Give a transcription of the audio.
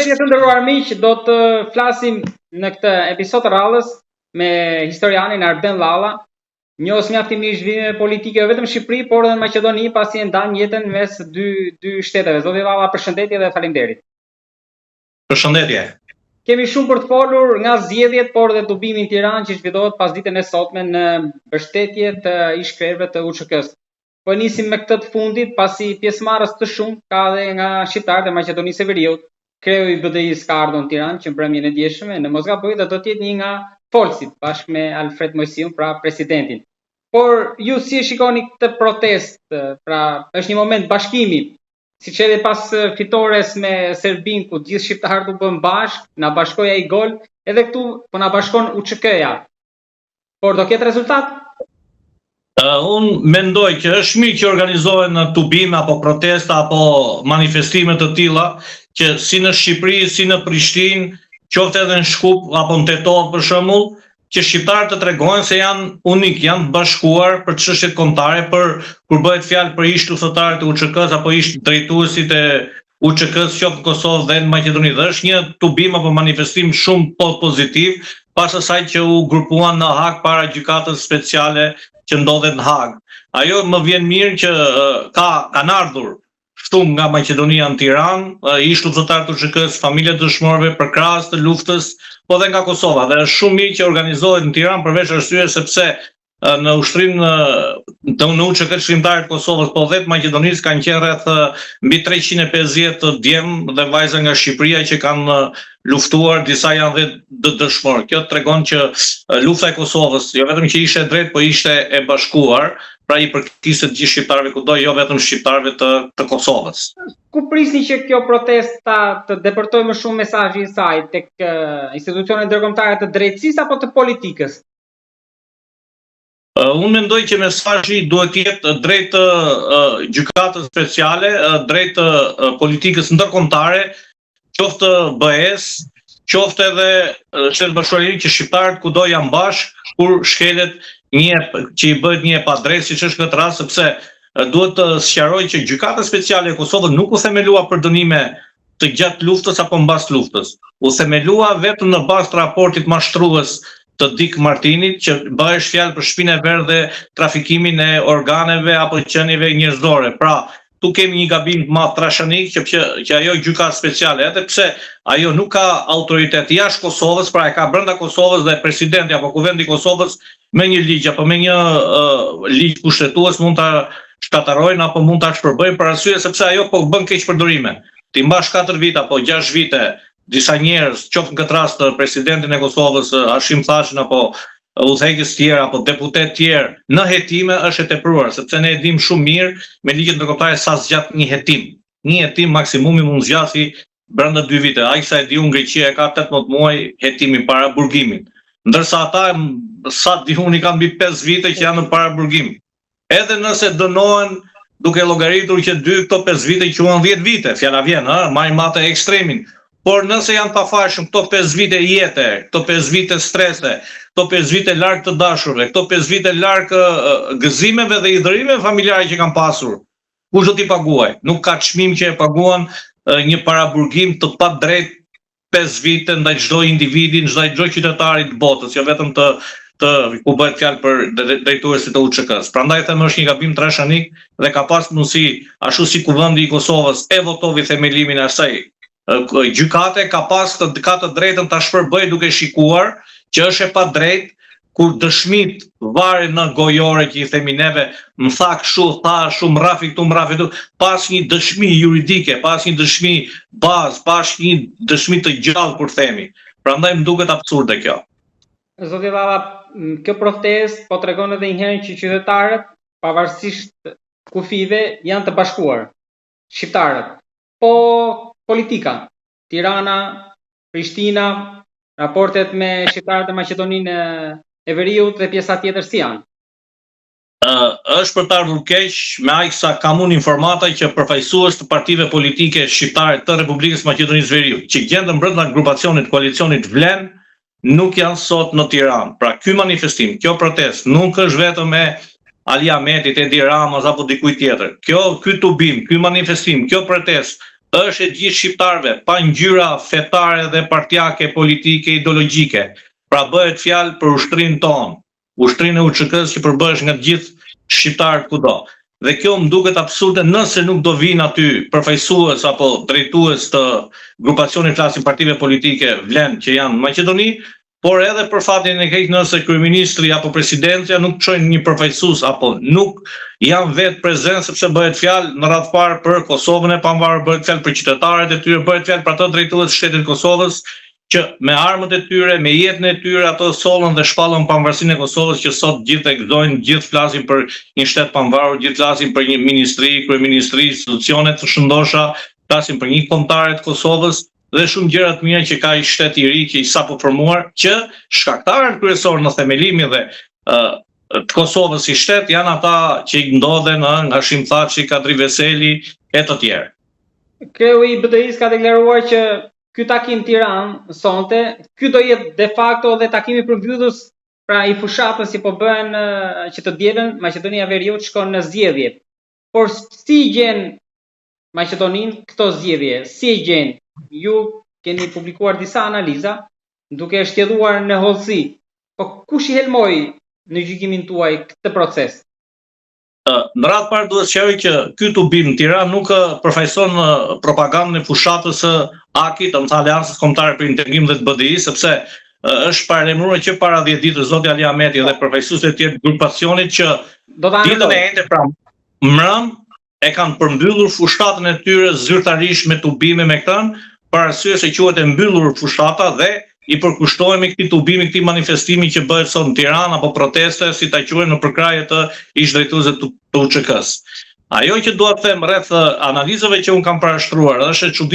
Përshëndetje të nderuar miq, do të flasim në këtë episod të radhës me historianin Arben Llalla, njohës mjaftimisht zhvillime politike jo vetëm në Shqipëri, por edhe në Maqedoni, pasi e ndan jetën mes dy shteteve. Zoti Llalla, përshëndetje dhe faleminderit. Përshëndetje. Kemi shumë për të folur nga zgjedhjet, por edhe tubimi në Tiranë që zhvillohet pas ditën e sotme në mbështetje të ish-krerëve të UÇK-s. Po nisim me këtë të fundit, pasi pjesëmarrës të shumë ka edhe nga shqiptarët e Maqedonisë së Veriut. Kreu i BDI-s ka ardhur në Tiranë që mbrëmjen e dieshme, në mos gaboj do të jetë një nga folësit bashkë me Alfred Mojsiun, pra presidentin. Por ju si e shikoni këtë protestë? Pra është një moment bashkimi, siç edhe pas fitores me Serbinë ku gjithë shqiptarët u bën bashkë, na bashkoi ai gol, edhe këtu po na bashkon UÇK-ja. Por do ketë rezultat? Unë mendoj që është mirë që organizohen tubime apo protesta apo manifestime të tilla që si në Shqipëri, si në Prishtinë, qoftë edhe në Shkup apo në Tetov për shembull, që shqiptarët të tregojnë se janë unik, janë të bashkuar për çështjet kombëtare, për kur bëhet fjalë për ish udhëtarët e UÇK-s apo ish drejtuesit e UÇK-s qoftë në Kosovë dhe në Maqedoni. Dhe është një tubim apo manifestim shumë pozitiv, pas asaj që u grupuan në Hag para gjykatës speciale që ndodhet në Hag. Ajo më vjen mirë që kanë ardhur shumë nga Maqedonia në Tiranë, ish udhëtarët e UÇK-s, familjet dëshmorëve përkrahas të luftës, po dhe nga Kosova. Dhe është shumë mirë që organizohet në Tiranë përveç arsyes sepse në ushtrim në UÇK shkrimtarët e Kosovës, po dhe të Maqedonisë kanë qenë rreth mbi 350 djem dhe vajza nga Shqipëria që kanë luftuar, disa janë dhe dëshmorë. Kjo tregon që lufta e Kosovës jo vetëm që ishte e drejtë, po ishte e bashkuar, pra i përkitet gjithë shqiptarëve kudo, jo vetëm shqiptarëve të Kosovës. Ku prisni që kjo protesta të depërtojë më shumë mesazhin e saj tek institucionet ndërkombëtare të drejtësisë apo të politikës? Unë mendoj që mesazhi duhet të jetë drejt gjykatës speciale, drejt politikës ndërkombëtare, qoftë BE-s, qoftë edhe Shtetet Bashkuara që shqiptarët kudo janë bashkë kur shkelet që i bëhet një padrejtë, siç është këtë rast, sepse duhet të sqaroj që gjykata speciale e Kosovës nuk u themelua për dënime të gjatë luftës apo mbas luftës. U themelua vetëm në bazë të raportit mashtrues të Dik Martinit, që bëhesh fjalë për shpinë e verdhë dhe trafikimin e organeve apo qenieve njerëzore. Pra, tu kemi një gabim të madh trashanik që ajo gjykata speciale, edhe pse ajo nuk ka autoritet jashtë Kosovës, pra e ka brenda Kosovës dhe presidenti apo kuvendi i Kosovës me një ligj apo me një ligj kushtetues mund ta shkatërrojnë apo mund ta shpërbëjnë për arsye sepse ajo po bën keq përdorime. Ti mbash 4 vite apo 6 vite disa njerëz, qoftë në këtë rast presidentin e Kosovës Hashim Thashin apo udhëheqës tjerë apo deputet tjerë në hetime, është e tepruar, sepse ne e dim shumë mirë me ligjet ndërkombëtare sa zgjat një hetim. Një hetim maksimumi mund zgjati brenda 2 vite. Ai sa e di unë Greqia ka 18 muaj hetimin para burgimit. Ndërsa ata sa di unë kanë mbi 5 vite që janë në para burgim. Edhe nëse dënohen duke llogaritur që 5 vite quhen 10 vite, fjala vjen, marrin matë ekstremin. Por nëse janë pafajshëm këto 5 vite jete, këto 5 vite strese, këto 5 vite larg të dashurve, këto 5 vite larg gëzimeve dhe idhërimeve familjare që kanë pasur, kush do t'i paguaj? Nuk ka çmim që e paguan një paraburgim të padrejtë 5 vite ndaj çdo individi, ndaj çdo qytetarit të botës, jo vetëm ku bëhet fjalë për drejtuesit e UÇK-s. Prandaj them është një gabim trashanik dhe ka pas mundësi, ashtu si kuvendi i Kosovës e votoi themelimin e asaj gjykate, ka të drejtën ta shpërbëjë duke shikuar që është e padrejtë kur dëshmit varen në gojore që i themi neve, më tha kështu, tha shumë rafi këtu, më rafi këtu, pas një dëshmi juridike, pas një dëshmi bazë, pas një dëshmi të gjallë kur themi. Prandaj më duket absurde kjo. Zoti Llalla, kjo protestë po tregon edhe një herë që qytetarët, pavarësisht kufive, janë të bashkuar. Shqiptarët. Po politika, Tirana, Prishtina, raportet me shqiptarët e Maqedoninë e Veriut dhe pjesa tjetër si janë? Është për të ardhur keq me aq sa kam unë informata që përfaqësues të partive politike shqiptare të Republikës Maqedonisë së Veriut, që gjenden brenda grupacionit koalicionit Vlen, nuk janë sot në Tiranë. Pra ky manifestim, kjo protestë nuk është vetëm me Ali Ahmetit, Edi Ramës apo dikujt tjetër. Ky tubim, ky manifestim, kjo protestë është e gjithë shqiptarëve, pa ngjyra fetare dhe partijake, politike, ideologjike. Pra bëhet fjalë për ushtrinë tonë, ushtrinë e UÇK-s që përbëhesh nga të gjithë shqiptarët kudo. Dhe kjo më duket absurde nëse nuk do vinë aty përfaqësues apo drejtues të grupacionit flasin partive politike vlen që janë në Maqedoni, por edhe për fatin e keq nëse kryeministri apo presidencia nuk çojnë një përfaqësues apo nuk janë vetë prezent sepse bëhet fjalë në radhë parë për Kosovën e pavarur, bëhet fjalë për qytetarët e tyre, bëhet fjalë për ato drejtues të shtetit të Kosovës që me armët e tyre, me jetën e tyre ato sollën dhe shpallën pavarësinë e Kosovës që sot gjithë e gëzojnë, gjithë flasin për një shtet pavarur, gjithë flasin për një ministri, kryeministri, institucione të shëndosha, flasin për një kombëtare të Kosovës dhe shumë gjëra të mira që ka i shteti i ri që i sapo formuar, që shkaktarët kryesorë në themelimin dhe të Kosovës si shtet janë ata që i ndodhen nga Hashim Thaçi, Kadri Veseli e të tjerë. Kreu i BDI-s ka deklaruar që ky takim Tiranë sonte, ky do jetë de facto dhe takimi përmbyllës pra i fushatës si po bëhen që të dielën Maqedonia Veriut shkon në zgjedhje. Por si gjen Maqedoninë këto zgjedhje? Si e gjen? Ju keni publikuar disa analiza duke shtjelluar në hollësi. Po kush i helmoi në gjykimin tuaj këtë proces? Në radhë parë duhet sqaroj që ky tubim në Tiranë nuk përfaqëson propagandën e fushatës së AK-it, të Aleancës Kombëtare për Integrim dhe të BDI, sepse është paralajmëruar që para 10 ditë zoti Ali Ahmeti dhe përfaqësuesit e tjerë të grupacionit që ditën e njëjtë pra mbrëm e kanë përmbyllur fushatën e tyre zyrtarisht me tubime me këtë, për arsye se quhet e mbyllur fushata dhe i përkushtohemi këtij tubimi, këtij manifestimi që bëhet sot në Tiranë apo proteste, si ta quajmë në përkrahje të ish drejtuesve të UÇK-s. Ajo që dua të them rreth analizave që un kam parashtruar, është e çuditshme